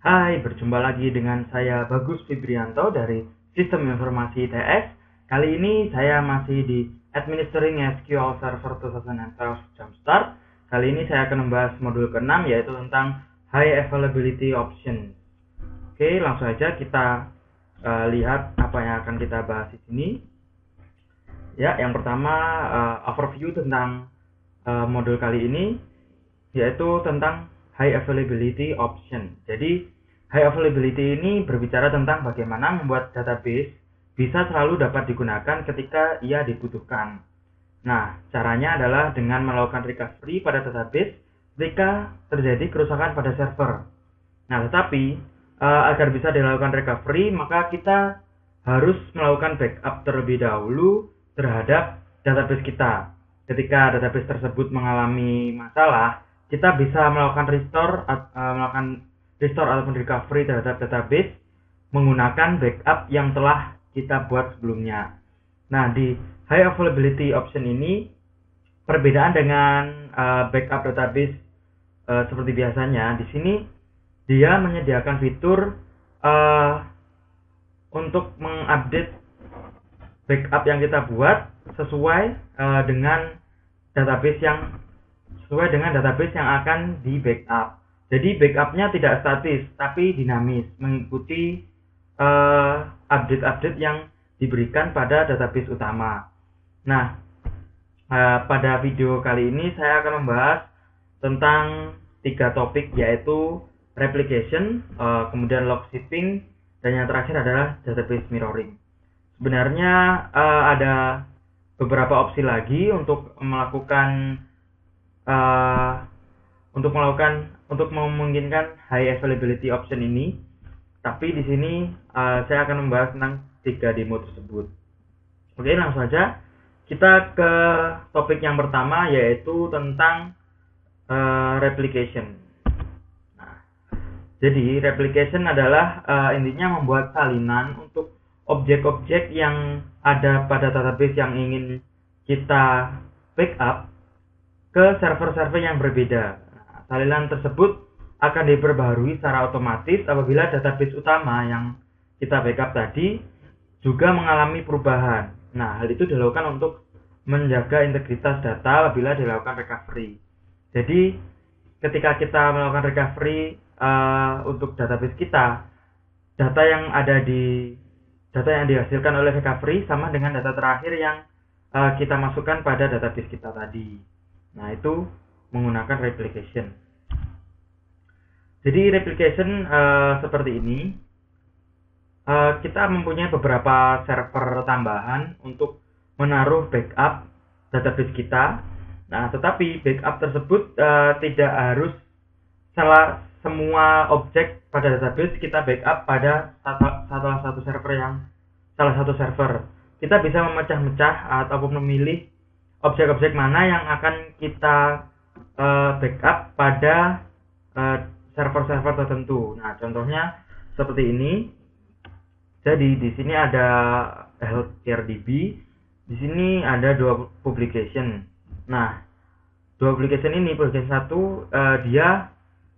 Hai, berjumpa lagi dengan saya Bagus Fibrianto dari Sistem Informasi ITS. Kali ini saya masih di Administering SQL Server 2012 Jumpstart. Kali ini saya akan membahas modul ke-6 yaitu tentang High Availability Options. Oke, langsung aja kita lihat apa yang akan kita bahas di sini. Ya, yang pertama overview tentang modul kali ini yaitu tentang High Availability Option. Jadi High Availability ini berbicara tentang bagaimana membuat database bisa selalu dapat digunakan ketika ia dibutuhkan. Nah, caranya adalah dengan melakukan recovery pada database ketika terjadi kerusakan pada server. Nah, tetapi agar bisa dilakukan recovery, maka kita harus melakukan backup terlebih dahulu terhadap database kita. Ketika database tersebut mengalami masalah, kita bisa melakukan restore ataupun recovery terhadap database menggunakan backup yang telah kita buat sebelumnya. Nah, di High Availability Option ini perbedaan dengan backup database seperti biasanya, di sini dia menyediakan fitur untuk mengupdate backup yang kita buat sesuai dengan database yang akan di backup. Jadi backupnya tidak statis tapi dinamis, mengikuti update-update yang diberikan pada database utama. Nah, pada video kali ini saya akan membahas tentang 3 topik, yaitu replication, kemudian log shipping, dan yang terakhir adalah database mirroring. Sebenarnya ada beberapa opsi lagi untuk memungkinkan high availability option ini. Tapi di sini saya akan membahas tentang 3 demo tersebut. Oke, langsung saja kita ke topik yang pertama, yaitu tentang replication. Nah, jadi replication adalah intinya membuat salinan untuk objek-objek yang ada pada database yang ingin kita backup ke server-server yang berbeda. Nah, salinan tersebut akan diperbaharui secara otomatis apabila database utama yang kita backup tadi juga mengalami perubahan. Nah, hal itu dilakukan untuk menjaga integritas data apabila dilakukan recovery. Jadi, ketika kita melakukan recovery untuk database kita, data yang dihasilkan oleh recovery sama dengan data terakhir yang kita masukkan pada database kita tadi. Nah, itu menggunakan replication. Jadi replication seperti ini, kita mempunyai beberapa server tambahan untuk menaruh backup database kita. Nah, tetapi backup tersebut tidak harus semua objek pada database kita backup pada salah satu server. Kita bisa memecah-mecah ataupun memilih objek-objek mana yang akan kita backup pada server-server tertentu. Nah, contohnya seperti ini. Jadi di sini ada HealthcareDB, di sini ada 2 publication. Nah, 2 publication ini, publication 1 dia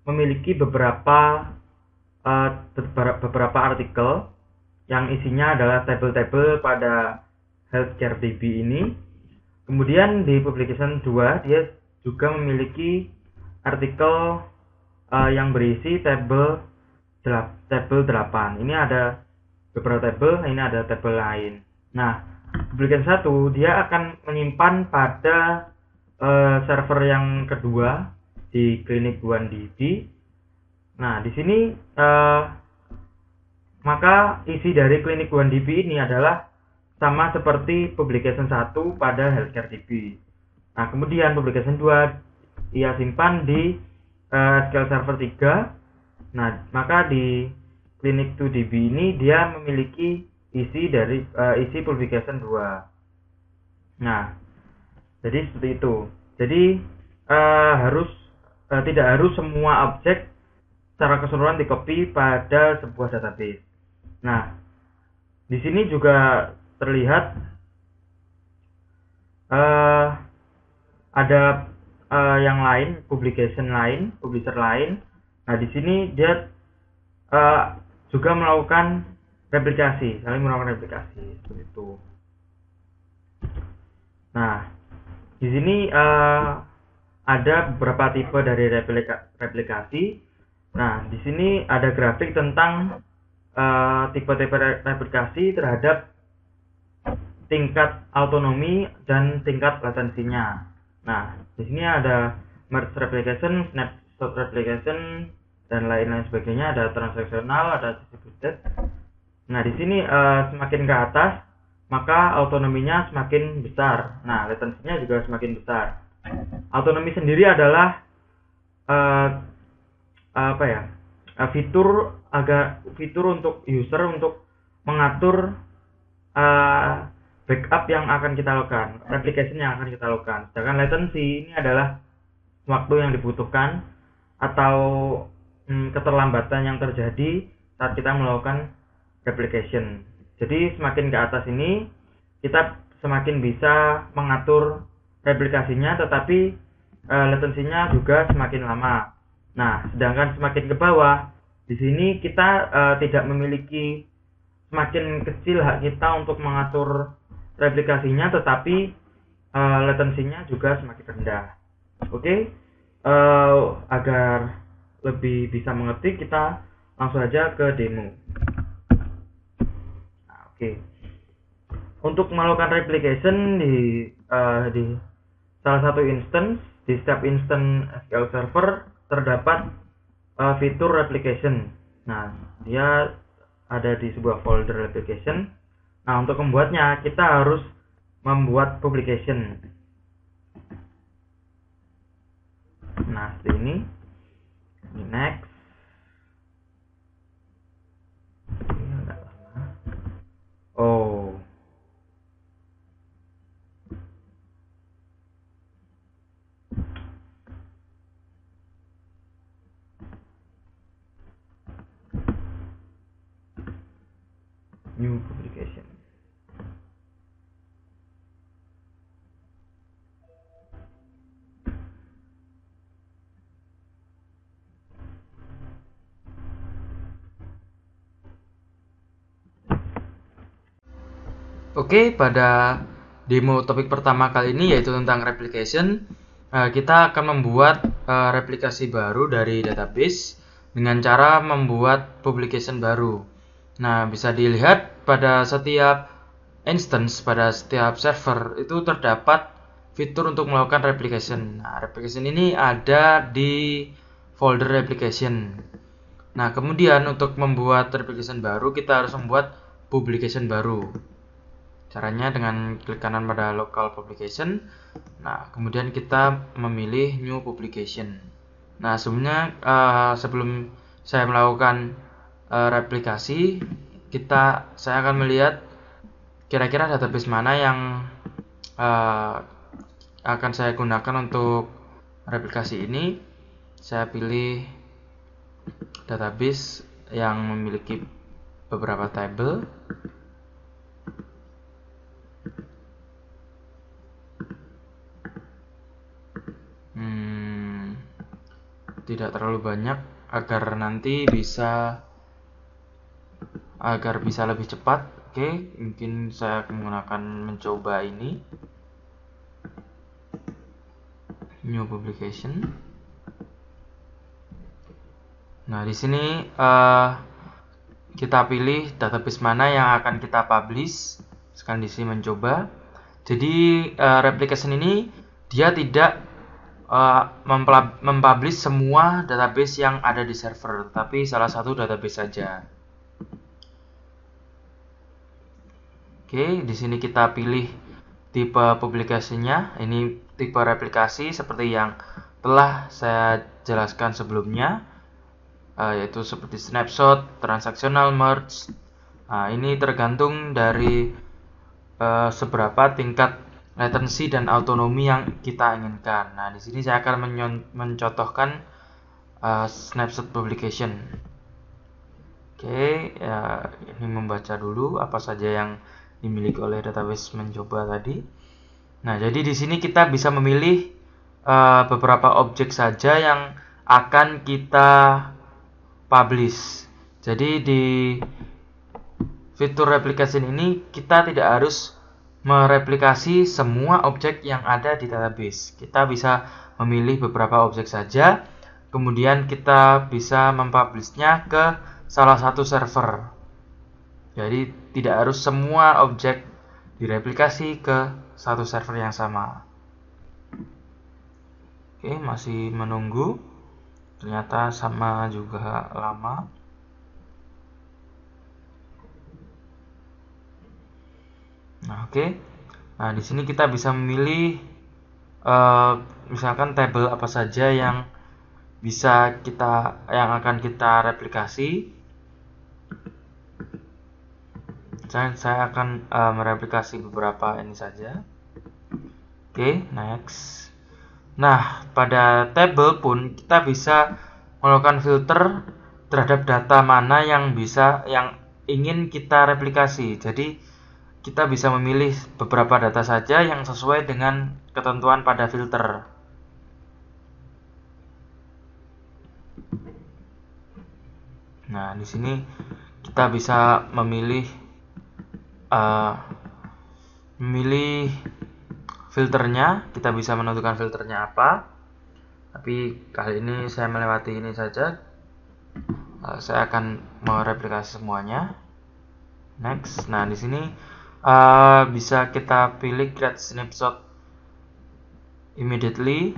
memiliki beberapa artikel yang isinya adalah tabel-tabel pada HealthcareDB ini. Kemudian di publication 2 dia juga memiliki artikel yang berisi tabel 8. Ini ada beberapa tabel, ini ada tabel lain. Nah, publication 1 dia akan menyimpan pada server yang kedua di Clinic1DB. Nah, di sini maka isi dari Clinic1DB ini adalah sama seperti publication 1 pada HealthcareDB. Nah, kemudian publication 2 ia simpan di SQL Server 3. Nah, maka di Clinic2DB ini dia memiliki isi publication 2. Nah, jadi seperti itu. Jadi tidak harus semua objek secara keseluruhan di-copy pada sebuah database. Nah, di sini juga terlihat ada yang lain, publisher lain. Nah, di sini dia juga melakukan replikasi, saling melakukan replikasi seperti itu. Nah, di sini ada beberapa tipe dari replikasi. Nah, di sini ada grafik tentang tipe-tipe replikasi terhadap tingkat autonomi dan tingkat latensinya. Nah, di sini ada merge replication, snapshot replication, dan lain-lain sebagainya. Ada transaksional, ada distributed. Nah, di sini semakin ke atas maka autonominya semakin besar. Nah, latensinya juga semakin besar. Autonomi sendiri adalah fitur untuk user untuk mengatur backup yang akan kita lakukan, replication yang akan kita lakukan. Sedangkan latency ini adalah waktu yang dibutuhkan atau keterlambatan yang terjadi saat kita melakukan replication. Jadi semakin ke atas ini kita semakin bisa mengatur replikasinya, tetapi latensinya juga semakin lama. Nah, sedangkan semakin ke bawah, di sini kita tidak memiliki, semakin kecil hak kita untuk mengatur replikasinya, tetapi latensinya juga semakin rendah. Oke, agar lebih bisa mengerti, kita langsung aja ke demo. Oke. Untuk melakukan replication di salah satu instance, di setiap instance SQL Server terdapat fitur replication. Nah, dia ada di sebuah folder replication. Nah, untuk membuatnya kita harus membuat publication. Nah, seperti ini. Next. Oh. New publication. Oke, pada demo topik pertama kali ini yaitu tentang replication, kita akan membuat replikasi baru dari database dengan cara membuat publication baru. Nah, bisa dilihat pada setiap instance, pada setiap server itu terdapat fitur untuk melakukan replication. Nah, replication ini ada di folder replication. Nah, kemudian untuk membuat replication baru kita harus membuat publication baru. Caranya dengan klik kanan pada local publication. Nah, kemudian kita memilih new publication. Nah, sebelumnya sebelum saya melakukan replikasi, saya akan melihat kira-kira database mana yang akan saya gunakan untuk replikasi ini. Saya pilih database yang memiliki beberapa table. Tidak terlalu banyak agar bisa lebih cepat. Oke, mungkin saya menggunakan mencoba ini new publication. Nah, di sini kita pilih database mana yang akan kita publish. Sekarang di sini mencoba. Jadi replication ini dia tidak mempublish semua database yang ada di server, tapi salah satu database saja. Oke, di sini kita pilih tipe publikasinya. Ini tipe replikasi seperti yang telah saya jelaskan sebelumnya, yaitu seperti snapshot, transaksional, merge. Nah, ini tergantung dari seberapa tingkat latency dan autonomi yang kita inginkan. Nah, di sini saya akan mencontohkan snapshot publication. Oke, ya, ini membaca dulu apa saja yang dimiliki oleh database mencoba tadi. Nah, jadi di sini kita bisa memilih beberapa objek saja yang akan kita publish. Jadi di fitur replication ini kita tidak harus mereplikasi semua objek yang ada di database. Kita bisa memilih beberapa objek saja, kemudian kita bisa mempublishnya ke salah satu server. Jadi tidak harus semua objek direplikasi ke satu server yang sama. Oke, masih menunggu. Ternyata sama juga lama. Nah, oke. Nah, di sini kita bisa memilih misalkan tabel apa saja yang akan kita replikasi. Saya akan mereplikasi beberapa ini saja. Oke, next. Nah, pada tabel pun kita bisa melakukan filter terhadap data mana yang ingin kita replikasi. Jadi kita bisa memilih beberapa data saja yang sesuai dengan ketentuan pada filter. Nah, di sini kita bisa memilih filternya. Kita bisa menentukan filternya apa. Tapi kali ini saya melewati ini saja. Saya akan mereplikasi semuanya. Next. Nah, di sini bisa kita pilih create snapshot immediately,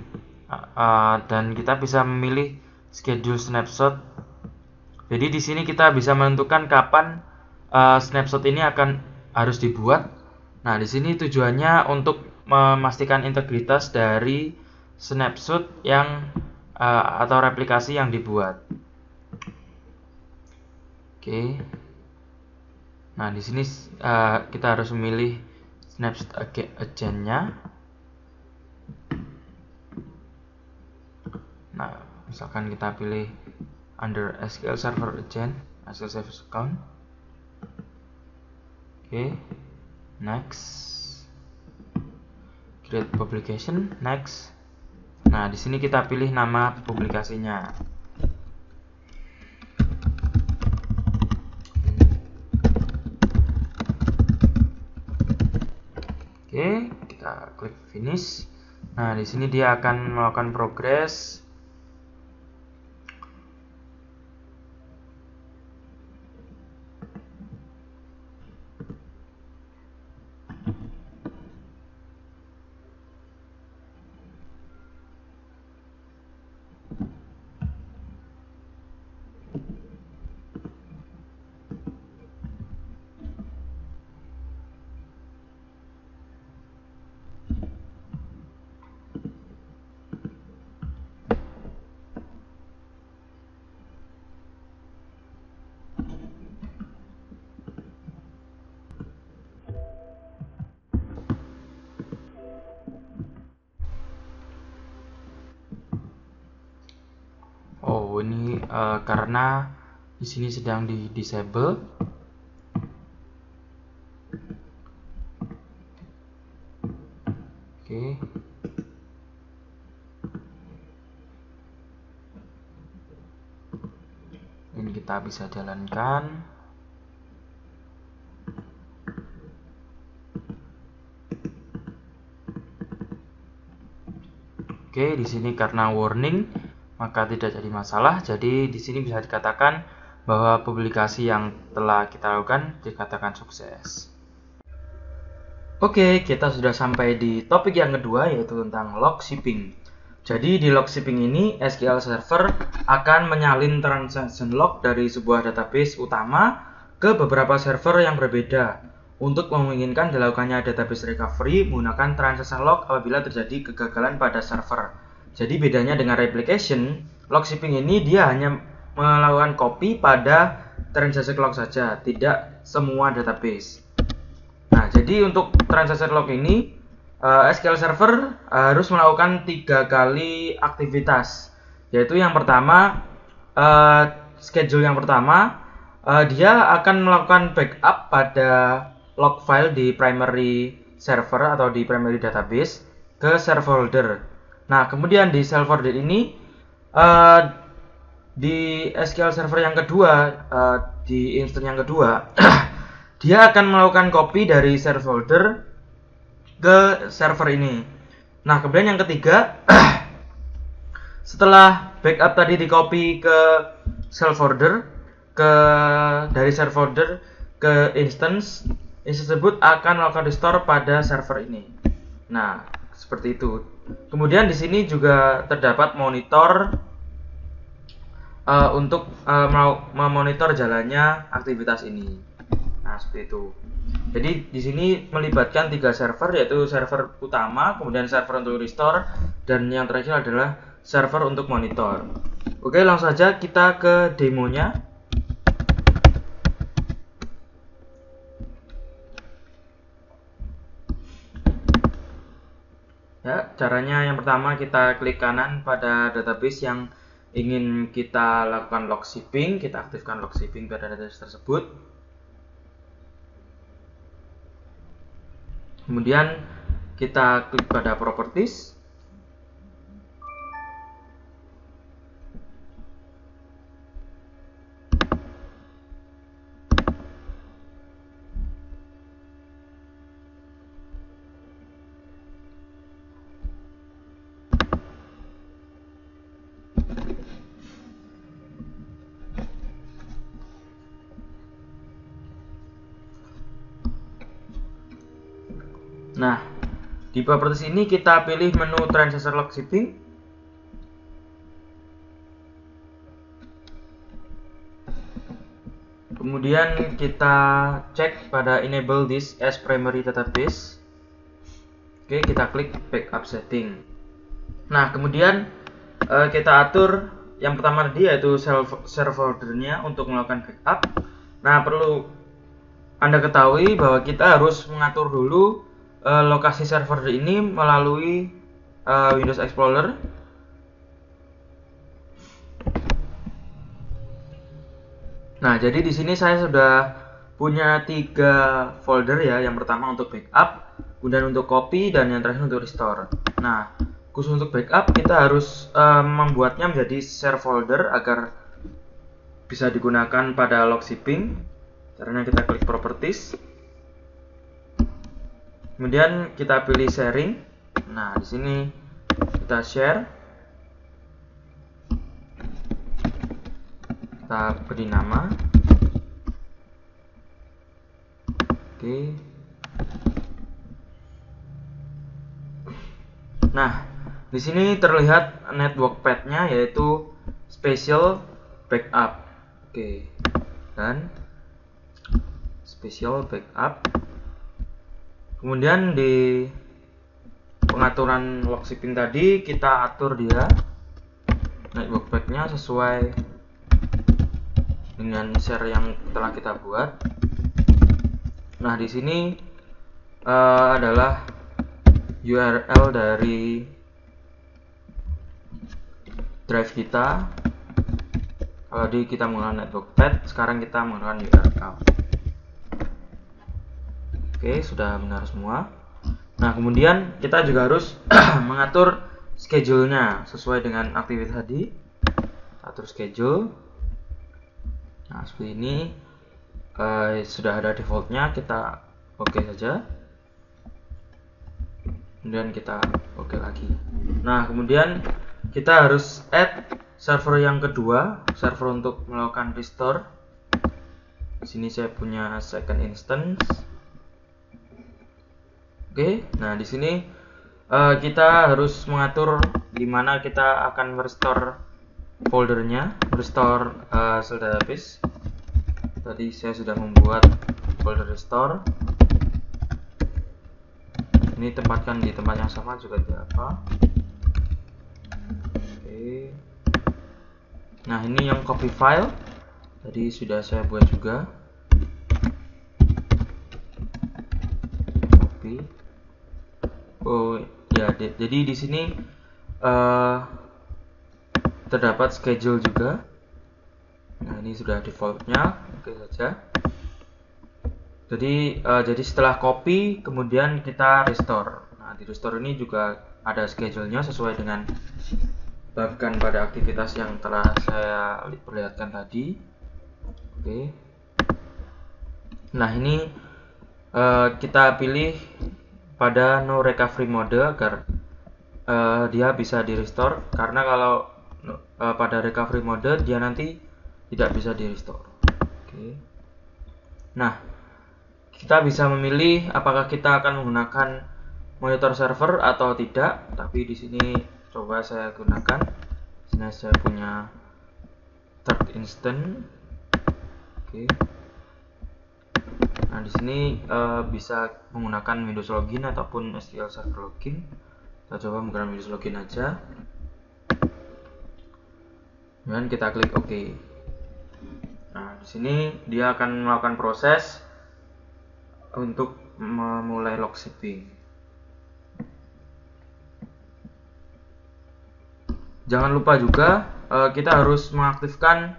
dan kita bisa memilih schedule snapshot. Jadi di sini kita bisa menentukan kapan snapshot ini harus dibuat. Nah, di sini tujuannya untuk memastikan integritas dari snapshot atau replikasi yang dibuat. Oke. Nah, di sini kita harus memilih snapshot agent-nya. Nah, misalkan kita pilih under SQL Server Agent, SQL Service Account. Oke, next. Create publication, next. Nah, di sini kita pilih nama publikasinya. Oke, kita klik finish. Nah, di sini dia akan melakukan progress. Oh, ini karena di sini sedang di disable. Oke. Ini kita bisa jalankan. Oke, di sini karena warning maka tidak jadi masalah. Jadi di sini bisa dikatakan bahwa publikasi yang telah kita lakukan dikatakan sukses. Oke, kita sudah sampai di topik yang kedua, yaitu tentang log shipping. Jadi di log shipping ini SQL Server akan menyalin transaction log dari sebuah database utama ke beberapa server yang berbeda untuk memungkinkan dilakukannya database recovery menggunakan transaction log apabila terjadi kegagalan pada server. Jadi bedanya dengan replication, log shipping ini dia hanya melakukan copy pada transaction log saja, tidak semua database. Nah, jadi untuk transaction log ini SQL Server harus melakukan 3 kali aktivitas, yaitu yang pertama schedule yang pertama dia akan melakukan backup pada log file di primary server atau di primary database ke server holder. Nah, kemudian di server holder ini di SQL Server yang kedua, di instance yang kedua, dia akan melakukan copy dari share folder ke server ini. Nah, kemudian yang ketiga, setelah backup tadi di copy ke share folder, dari share folder ke instance tersebut akan melakukan restore pada server ini. Nah, seperti itu. Kemudian di sini juga terdapat monitor untuk memonitor jalannya aktivitas ini. Nah, seperti itu. Jadi di sini melibatkan 3 server, yaitu server utama, kemudian server untuk restore, dan yang terakhir adalah server untuk monitor. Oke, langsung saja kita ke demonya. Ya, caranya yang pertama kita klik kanan pada database yang ingin kita lakukan log shipping, kita aktifkan log shipping pada database tersebut. Kemudian kita klik pada properties. Nah, di properties ini kita pilih menu transaction log shipping. Kemudian kita cek pada enable this as primary database. Oke, kita klik backup setting. Nah, kemudian kita atur yang pertama tadi, yaitu share foldernya untuk melakukan backup. Nah, perlu Anda ketahui bahwa kita harus mengatur dulu lokasi server ini melalui Windows Explorer. Nah, jadi di sini saya sudah punya 3 folder ya. Yang pertama untuk backup, kemudian untuk copy, dan yang terakhir untuk restore. Nah, khusus untuk backup kita harus membuatnya menjadi share folder agar bisa digunakan pada log shipping. Caranya kita klik properties. Kemudian kita pilih sharing. Nah, di sini kita share. Kita beri nama. Oke. Nah, di sini terlihat network path-nya, yaitu special backup. Oke. Dan special backup. Kemudian di pengaturan log shipping tadi kita atur dia network path-nya sesuai dengan share yang telah kita buat. Nah, di sini adalah URL dari drive kita. Kalau kita menggunakan network path, sekarang kita menggunakan URL. Oke, sudah benar semua. Nah, kemudian kita juga harus mengatur schedule-nya sesuai dengan aktivitas tadi. Atur schedule. Nah, seperti ini. Sudah ada default-nya, kita oke saja. Kemudian kita oke lagi. Nah, kemudian kita harus add server yang kedua, server untuk melakukan restore. Di sini saya punya second instance. Oke, nah di sini kita harus mengatur di mana kita akan merestore foldernya, restore shell database. Tadi saya sudah membuat folder restore. Ini tempatkan di tempat yang sama juga tidak apa. Oke. Nah, ini yang copy file. Tadi sudah saya buat juga. Copy. Oh ya, jadi di sini terdapat schedule juga. Nah, ini sudah defaultnya, oke saja. Jadi setelah copy kemudian kita restore. Nah, di restore ini juga ada schedule-nya sesuai dengan bagikan pada aktivitas yang telah saya perlihatkan tadi. Oke. Nah, ini kita pilih pada no recovery mode agar dia bisa di restore, karena kalau pada recovery mode dia nanti tidak bisa di restore. Oke. Nah, kita bisa memilih apakah kita akan menggunakan monitor server atau tidak, tapi di sini coba saya gunakan. Sini saya punya third instance. Oke. Nah, di sini bisa menggunakan Windows Login ataupun SQL Server Login. Kita coba menggunakan Windows Login aja. Dan kita klik OK. Nah, di sini dia akan melakukan proses untuk memulai log shipping. Jangan lupa juga kita harus mengaktifkan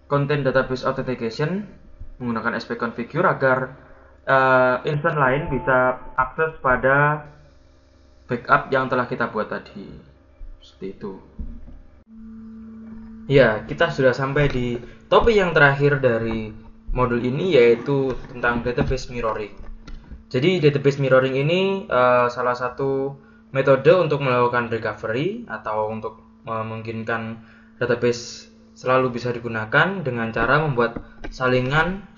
Content Database Authentication menggunakan spconfigure agar instance lain bisa akses pada backup yang telah kita buat tadi. Seperti itu. Ya, kita sudah sampai di topik yang terakhir dari modul ini, yaitu tentang database mirroring. Jadi database mirroring ini salah satu metode untuk melakukan recovery atau untuk memungkinkan database selalu bisa digunakan dengan cara membuat salinan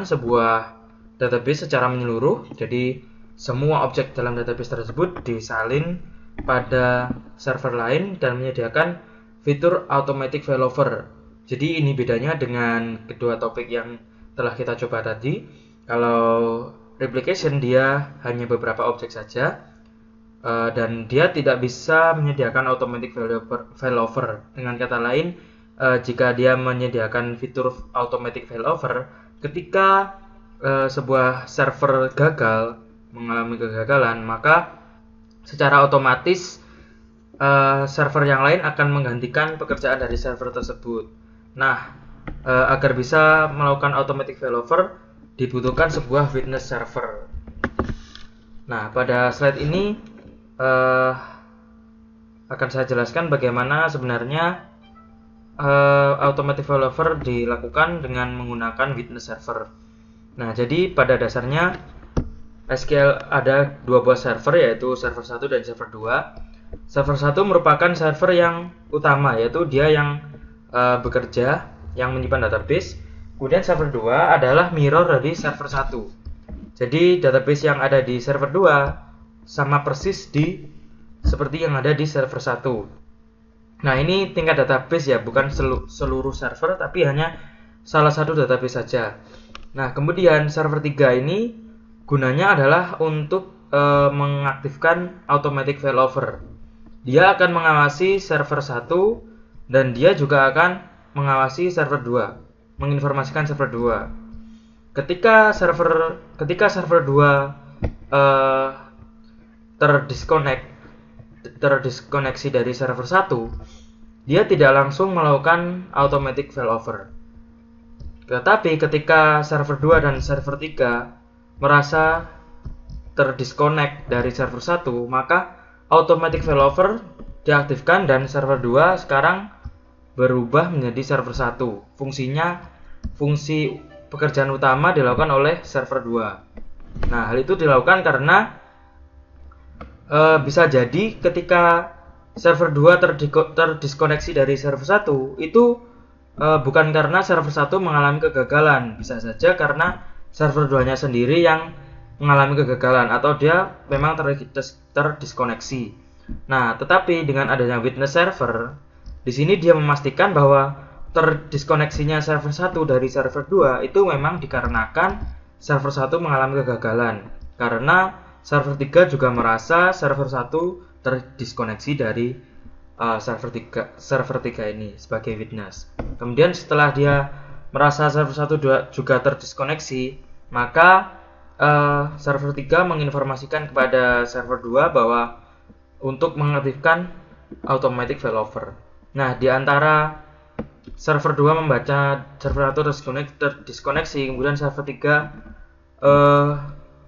sebuah database secara menyeluruh. Jadi semua objek dalam database tersebut disalin pada server lain dan menyediakan fitur automatic failover. Jadi ini bedanya dengan kedua topik yang telah kita coba tadi. Kalau replication dia hanya beberapa objek saja, dan dia tidak bisa menyediakan automatic failover. Dengan kata lain, jika dia menyediakan fitur automatic failover, ketika sebuah server gagal, mengalami kegagalan, maka secara otomatis server yang lain akan menggantikan pekerjaan dari server tersebut. Nah, agar bisa melakukan automatic failover dibutuhkan sebuah witness server. Nah, pada slide ini akan saya jelaskan bagaimana sebenarnya automatic failover dilakukan dengan menggunakan witness server. Nah, jadi pada dasarnya SQL ada dua buah server, yaitu server 1 dan server 2. Server 1 merupakan server yang utama, yaitu dia yang bekerja, yang menyimpan database. Kemudian server 2 adalah mirror dari server 1. Jadi database yang ada di server 2 sama persis seperti yang ada di server 1. Nah, ini tingkat database ya, bukan seluruh server, tapi hanya salah satu database saja. Nah, kemudian server 3 ini gunanya adalah untuk mengaktifkan automatic failover. Dia akan mengawasi server 1 dan dia juga akan mengawasi server 2, menginformasikan server 2. Ketika server 2 terdiskoneksi dari server 1, dia tidak langsung melakukan automatic failover. Tetapi ketika server 2 dan server 3 merasa terdisconnect dari server 1, maka automatic failover diaktifkan dan server 2 sekarang berubah menjadi server 1. Fungsi pekerjaan utama dilakukan oleh server 2. Nah, hal itu dilakukan karena bisa jadi ketika server 2 terdiskoneksi dari server 1 itu bukan karena server 1 mengalami kegagalan, bisa saja karena server 2-nya sendiri yang mengalami kegagalan atau dia memang terdiskoneksi. Nah, tetapi dengan adanya witness server, di sini dia memastikan bahwa terdiskoneksinya server 1 dari server 2 itu memang dikarenakan server 1 mengalami kegagalan. Karena server 3 juga merasa server 1 terdiskoneksi dari server 3 ini sebagai witness. Kemudian setelah dia merasa server 1 juga terdiskoneksi, maka server 3 menginformasikan kepada server 2 bahwa untuk mengaktifkan automatic failover. Nah, di antara server 2 membaca server 1 terdiskoneksi, kemudian server 3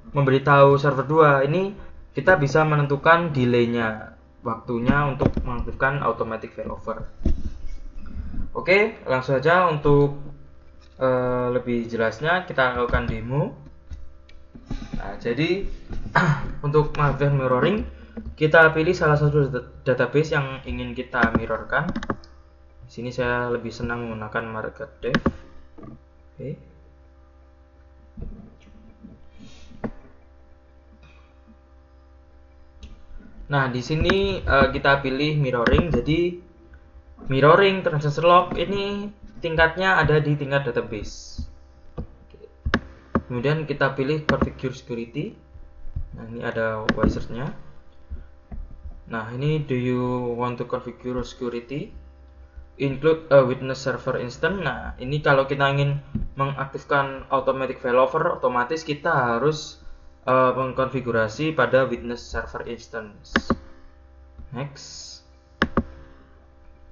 memberitahu server 2, ini kita bisa menentukan delay-nya. waktunya untuk mengaktifkan automatic failover. Oke, langsung saja untuk lebih jelasnya kita lakukan demo. Nah, jadi untuk mengaktifkan mirroring, kita pilih salah satu database yang ingin kita mirrorkan. Di sini saya lebih senang menggunakan MariaDB. Oke. Nah, di sini kita pilih mirroring. Jadi mirroring transaction log ini tingkatnya ada di tingkat database. Kemudian kita pilih configure security. Nah, ini ada wizardnya. Nah, ini do you want to configure security? Include a witness server instance. Nah, ini kalau kita ingin mengaktifkan automatic failover, otomatis kita harus mengkonfigurasi pada witness server instance. Next.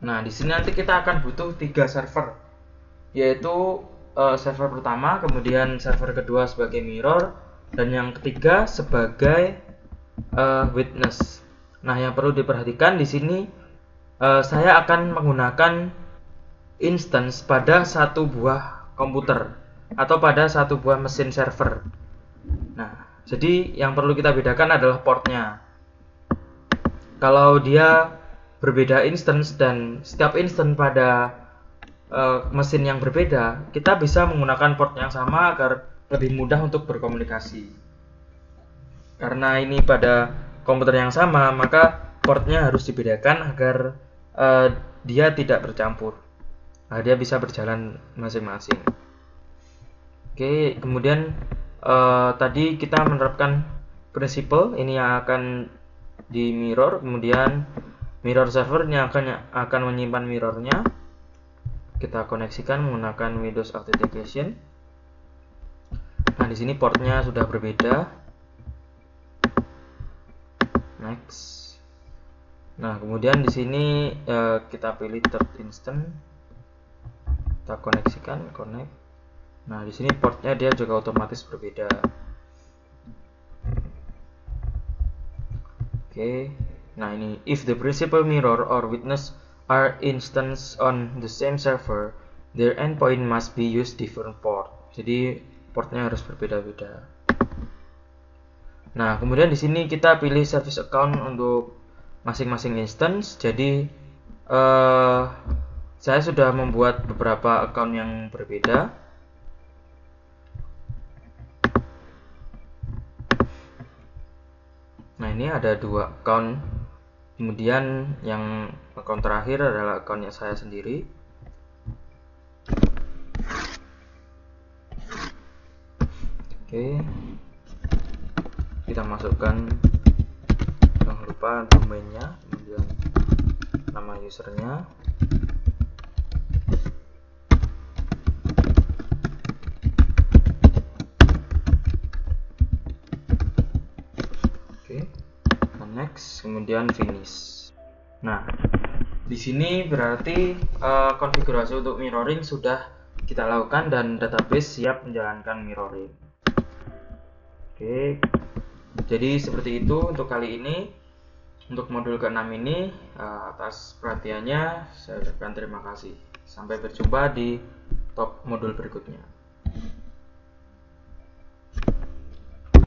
Nah, di sini nanti kita akan butuh 3 server, yaitu server pertama, kemudian server kedua sebagai mirror, dan yang ketiga sebagai witness. Nah, yang perlu diperhatikan di sini saya akan menggunakan instance pada satu buah komputer atau pada satu buah mesin server. Nah, jadi yang perlu kita bedakan adalah portnya. Kalau dia berbeda instance dan setiap instance pada mesin yang berbeda, kita bisa menggunakan port yang sama agar lebih mudah untuk berkomunikasi. Karena ini pada komputer yang sama, maka portnya harus dibedakan agar dia tidak bercampur. Nah, dia bisa berjalan masing-masing. Oke, kemudian tadi kita menerapkan prinsipal ini yang akan di mirror, kemudian mirror server ini akan menyimpan mirrornya. Kita koneksikan menggunakan Windows Authentication. Nah, di sini portnya sudah berbeda. Next. Nah, kemudian di sini kita pilih third instance. Kita koneksikan, connect. Nah, di sini portnya dia juga otomatis berbeda. Oke. Nah, ini if the principal mirror or witness are instance on the same server, their endpoint must be used different port. Jadi portnya harus berbeda-beda. Nah, kemudian di sini kita pilih service account untuk masing-masing instance. Jadi saya sudah membuat beberapa account yang berbeda. Nah, ini ada 2 account. Kemudian yang account terakhir adalah accountnya saya sendiri. Oke, kita masukkan, jangan lupa domainnya, kemudian nama usernya. Oke, next, kemudian finish. Nah, di sini berarti konfigurasi untuk mirroring sudah kita lakukan dan database siap menjalankan mirroring. Oke, jadi seperti itu untuk kali ini. Untuk modul ke-6 ini, atas perhatiannya saya ucapkan terima kasih. Sampai berjumpa di top modul berikutnya.